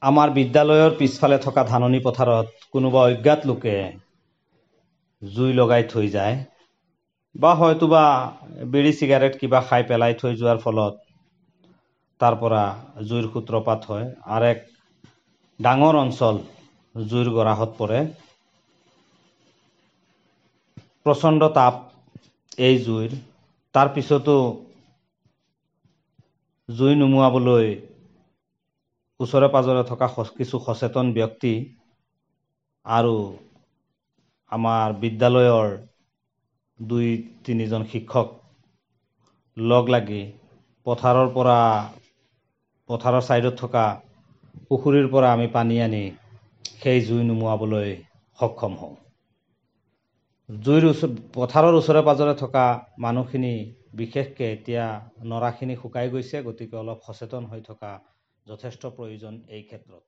আমাৰ বিদ্যালয়ৰ পিছফালে থকা ধাননি পথাৰত কোনোবা অজ্ঞাত লোকে জুই লগাই থৈ যায় বা হয়তোবা বিড়ি চিগাৰেট কিবা খাই পেলাই থৈ যোৱাৰ ফলত তাৰ পৰা জুইৰ সূত্ৰপাত হয় আৰু এক ডাঙৰ অঞ্চল জুইৰ গৰাহত পৰে। প্ৰচণ্ড তাপ এই জুইৰ। তাৰ পিছতো জুই নুমুৱাবলৈ ওচৰে পাজৰে থকা কিছু সচেতন ব্যক্তি আৰু আমাৰ বিদ্যালয়ৰ 2-3জন শিক্ষক লগ লাগি পথাৰৰ ছাইডত থকা পুখুৰীৰ পৰা আমি পানী আনি সেই জুই নুমুৱাবলৈ সক্ষম হওঁ। পথাৰৰ ওচৰে পাজৰে থকা মানুহখিনি বিশেষকৈ এতিয়া নৰাখিনি শুকাই গৈছে, গতিকে অলপ সচেতন হৈ থকা যথেষ্ট প্ৰয়োজন এই ক্ষেত্ৰত।